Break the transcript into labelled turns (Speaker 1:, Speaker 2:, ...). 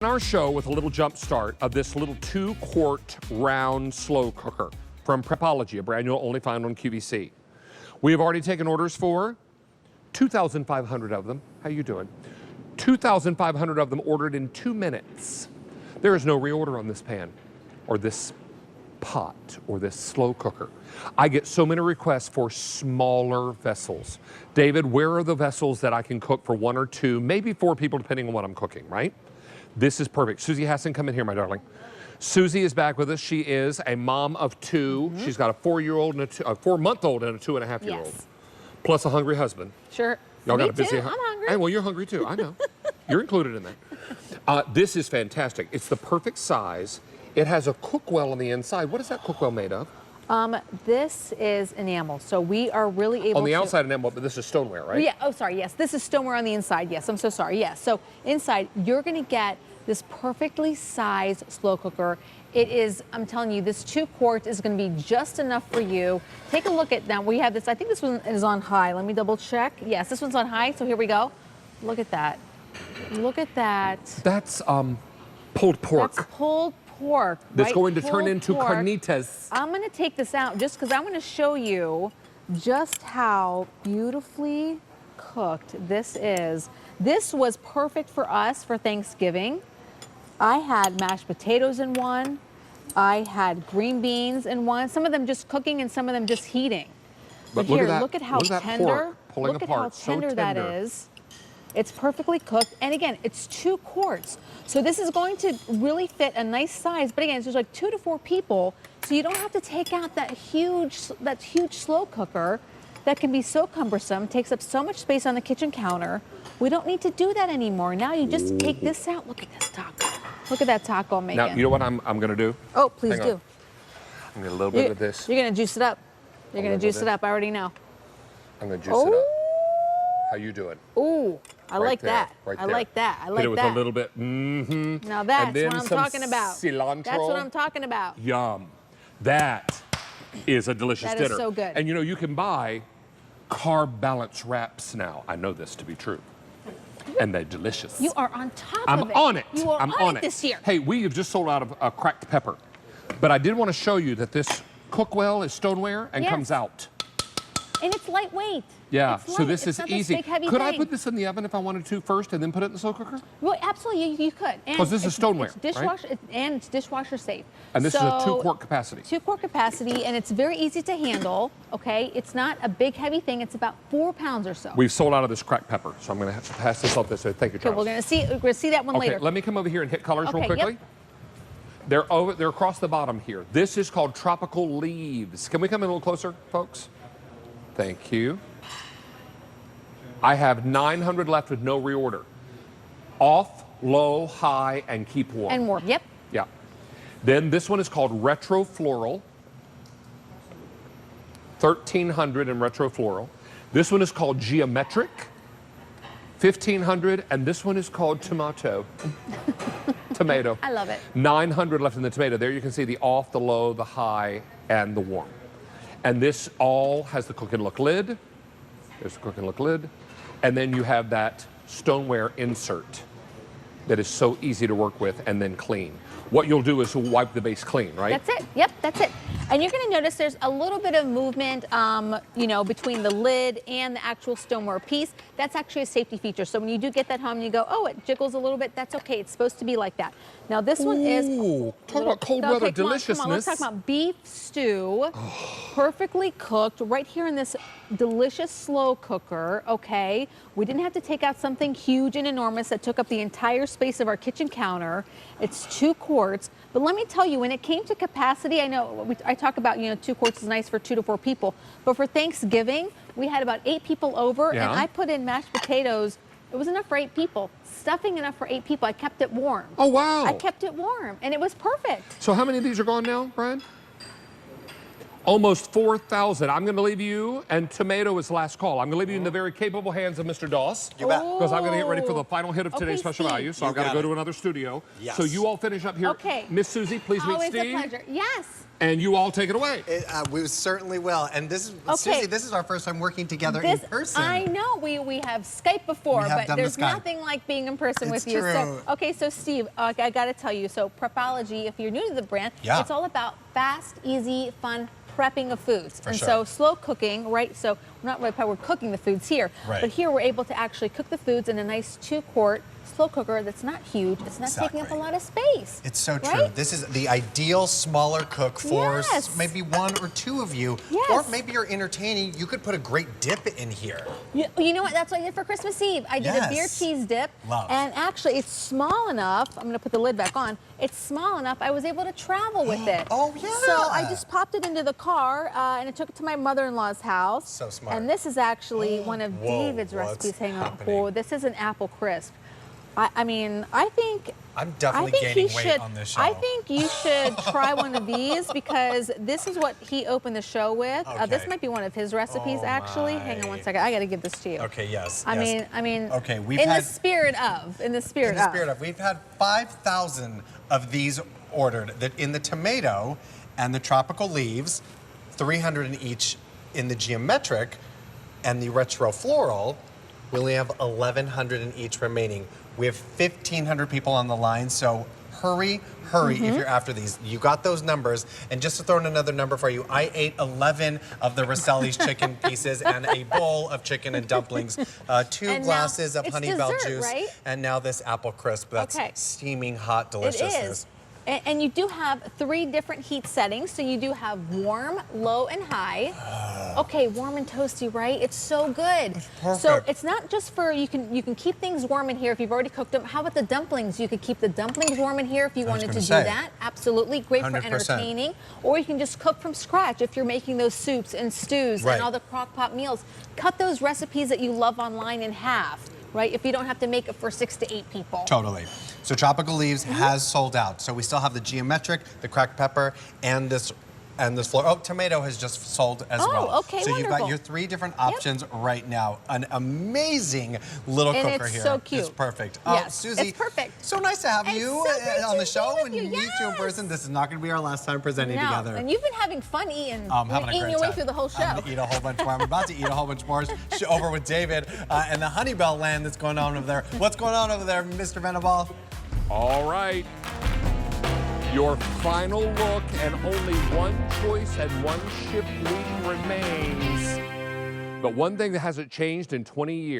Speaker 1: Our show with a little jump start of this little 2-quart round slow cooker from Prepology, a brand you'll only find on QVC. We have already taken orders for 2,500 of them. How you doing? 2,500 of them ordered in 2 minutes. There is no reorder on this pan or this pot or this slow cooker. I get so many requests for smaller vessels. David, where are the vessels that I can cook for 1 or 2, maybe 4 people depending on what I'm cooking, right? This is perfect. Susie Hassan, come in here, my darling. Susie is back with us. She is a mom of 2. She's got a 4-year-old and a 4-month-old and a 2.5-year-old.
Speaker 2: Yes.
Speaker 1: Plus a hungry husband.
Speaker 2: Sure.
Speaker 1: Y'all got a
Speaker 2: Me
Speaker 1: busy.
Speaker 2: too. I'm hungry.
Speaker 1: And well, you're hungry too. I know. You're included in that. This is fantastic. It's the perfect size. It has a cookwell on the inside. What is that cookwell made of?
Speaker 2: This is enamel, so we are really able to...
Speaker 1: On the outside enamel, but this is stoneware, right?
Speaker 2: Yeah, oh sorry, yes. This is stoneware on the inside, yes. I'm so sorry, yes. So inside, you're gonna get this perfectly sized slow cooker. It is, I'm telling you, this 2 quart is gonna be just enough for you. Take a look at, now we have this, I think this one is on high. Let me double check. Yes, this one's on high, so here we go. Look at that. Look at that.
Speaker 1: That's pulled pork.
Speaker 2: That's pulled pork.
Speaker 1: That's
Speaker 2: right?
Speaker 1: going to turn
Speaker 2: Pulled
Speaker 1: into
Speaker 2: pork.
Speaker 1: carnitas.
Speaker 2: I'm gonna take this out just because I want to show you just how beautifully cooked this is. This was perfect for us for Thanksgiving. I had mashed potatoes in one. I had green beans in one. Some of them just cooking and some of them just heating. But here, look at how tender. Look at how tender that is. It's perfectly cooked, and again, it's 2 quarts. So this is going to really fit a nice size, but again, it's just like 2 to 4 people, so you don't have to take out that huge slow cooker that can be so cumbersome, takes up so much space on the kitchen counter. We don't need to do that anymore. Now you just take this out. Look at this taco. Look at that taco I'm making.
Speaker 1: Now, you know what I'm gonna do?
Speaker 2: Oh, please do.
Speaker 1: I'm gonna a little bit of this.
Speaker 2: You're gonna juice it up. You're gonna juice it up, I already know.
Speaker 1: I'm gonna juice it up. How you doing?
Speaker 2: Ooh, I like that.
Speaker 1: Right
Speaker 2: I
Speaker 1: there.
Speaker 2: like that. I like
Speaker 1: Hit it with
Speaker 2: that.
Speaker 1: a little bit.
Speaker 2: Now that's what I'm talking about.
Speaker 1: Cilantro.
Speaker 2: That's what I'm talking about.
Speaker 1: Yum. That is a delicious dinner.
Speaker 2: That is so good.
Speaker 1: And you know, you can buy carb balance wraps now. I know this to be true. And they're delicious.
Speaker 2: You are on top
Speaker 1: I'm
Speaker 2: of it.
Speaker 1: on it.
Speaker 2: You are
Speaker 1: I'm
Speaker 2: on it this year.
Speaker 1: Hey, we have just sold out of cracked pepper. But I did want to show you that this cookwell is stoneware and comes out.
Speaker 2: And it's lightweight.
Speaker 1: Yeah,
Speaker 2: it's
Speaker 1: so this
Speaker 2: it's
Speaker 1: is
Speaker 2: not
Speaker 1: easy.
Speaker 2: This big, heavy
Speaker 1: Could
Speaker 2: thing.
Speaker 1: I put this in the oven if I wanted to first and then put it in the slow cooker?
Speaker 2: Well, absolutely, you could.
Speaker 1: Because this is stoneware,
Speaker 2: it's dishwasher, and it's dishwasher safe.
Speaker 1: And this is a 2 quart capacity.
Speaker 2: 2 quart capacity, and it's very easy to handle, okay? It's not a big, heavy thing. It's about 4 pounds or so.
Speaker 1: We've sold out of this cracked pepper, so I'm going to have to pass this off this way. Thank you, Charles.
Speaker 2: Okay, we're gonna see that one later.
Speaker 1: Okay, let me come over here and hit colors real
Speaker 2: Okay,
Speaker 1: quickly.
Speaker 2: yep.
Speaker 1: They're across the bottom here. This is called tropical leaves. Can we come in a little closer, folks? Thank you. I have 900 left with no reorder. Off, low, high, and keep warm.
Speaker 2: And warm, yep.
Speaker 1: Yeah. Then this one is called retro floral. 1,300 in retro floral. This one is called geometric. 1,500, and this one is called tomato. Tomato.
Speaker 2: I love it.
Speaker 1: 900 left in the tomato. There you can see the off, the low, the high, and the warm. And this all has the cook and look lid. There's the cook and look lid. And then you have that stoneware insert that is so easy to work with and then clean. What you'll do is wipe the base clean, right?
Speaker 2: That's it. Yep, that's it. And you're going to notice there's a little bit of movement, you know, between the lid and the actual stoneware piece. That's actually a safety feature. So when you do get that home and you go, oh, it jiggles a little bit, that's okay. It's supposed to be like that. Now this one is...
Speaker 1: Talk about cold weather deliciousness.
Speaker 2: Come on, let's talk about beef stew, perfectly cooked right here in this delicious slow cooker, okay? We didn't have to take out something huge and enormous that took up the entire space of our kitchen counter. It's 2 quarts. But let me tell you, when it came to capacity, I know I talk about, you know, 2 quarts is nice for 2 to 4 people. But for Thanksgiving, we had about 8 people over, and I put in mashed potatoes. It was enough for 8 people. Stuffing enough for 8 people. I kept it warm.
Speaker 1: Oh, wow.
Speaker 2: I kept it warm, and it was perfect.
Speaker 1: So how many of these are gone now, Brian? Almost 4,000. I'm going to leave you, and tomato is last call. I'm going to leave you in the very capable hands of Mr. Doss.
Speaker 3: You bet.
Speaker 1: Because I'm going to get ready for the final hit of today's special value, so I've got to go to another studio.
Speaker 3: Yes.
Speaker 1: So you all finish up here.
Speaker 2: Okay.
Speaker 1: Miss Susie, please meet
Speaker 2: Always
Speaker 1: Steve.
Speaker 2: a pleasure. Yes.
Speaker 1: And you all take it away.
Speaker 3: We certainly will. And this is,
Speaker 2: Okay.
Speaker 3: Susie, this is our first time working together in person.
Speaker 2: I know. We have Skype before, but there's nothing like being in person with you.
Speaker 3: True.
Speaker 2: So, okay, so Steve, I got to tell you, so Prepology, if you're new to the brand, it's all about fast, easy, fun prepping of foods. So slow cooking, right? So we're cooking the foods here, but here we're able to actually cook the foods in a nice 2-quart slow cooker that's not huge. It's not taking up a lot of space.
Speaker 3: It's so true. This is the ideal smaller cook for maybe 1 or 2 of you. Or maybe you're entertaining. You could put a great dip in here.
Speaker 2: You know what? That's what I did for Christmas Eve. I did a beer cheese dip. And actually, it's small enough. I'm going to put the lid back on. It's small enough I was able to travel with it.
Speaker 3: Oh, yeah.
Speaker 2: So I just popped it into the car and I took it to my mother-in-law's house.
Speaker 3: So smart.
Speaker 2: And this is actually one of David's recipes. Hang on. Oh, this is an apple crisp. I mean, I think
Speaker 3: I'm definitely gaining weight on this show.
Speaker 2: I think you should try one of these because this is what he opened the show with. This might be one of his recipes, actually. Hang on one second. I got to give this to you.
Speaker 3: Okay, yes.
Speaker 2: I mean.
Speaker 3: Okay,
Speaker 2: in the spirit of.
Speaker 3: We've had 5,000 of these ordered. In the tomato and the tropical leaves, 300 in each in the geometric, and the retro floral. We only have 1,100 in each remaining. We have 1,500 people on the line, so hurry if you're after these. You got those numbers. And just to throw in another number for you, I ate 11 of the Rosselli's chicken pieces and a bowl of chicken and dumplings, 2 glasses of honey bell juice, and now this apple crisp that's steaming hot deliciousness.
Speaker 2: It is. And you do have 3 different heat settings. So you do have warm, low, and high. Okay, warm and toasty, right? It's so good.
Speaker 3: It's perfect.
Speaker 2: So it's not just for, you can keep things warm in here if you've already cooked them. How about the dumplings? You could keep the dumplings warm in here if you wanted to do that. Absolutely, great 100%. For entertaining. Or you can just cook from scratch if you're making those soups and stews and all the crock pot meals. Cut those recipes that you love online in half. Right, if you don't have to make it for 6 to 8 people.
Speaker 3: Totally. So Tropical Leaves has sold out. So we still have the geometric, the cracked pepper, and this floral. Oh, tomato has just sold as well.
Speaker 2: Oh, okay,
Speaker 3: so you've got your 3 different options right now. An amazing little cooker here.
Speaker 2: It's so cute.
Speaker 3: It's perfect.
Speaker 2: Yes,
Speaker 3: Susie,
Speaker 2: it's perfect.
Speaker 3: So nice to have you on the show and
Speaker 2: meet
Speaker 3: meet you in person. This is not going to be our last time presenting together.
Speaker 2: And you've been having fun eating. Eating your way through the whole show.
Speaker 3: I'm going to eat a whole bunch more. I'm about to eat a whole bunch more over with David and the Honeybell land that's going on over there. What's going on over there, Mr. Venable?
Speaker 1: All right. Your final look, and only one choice and one ship week remains. But one thing that hasn't changed in 20 years.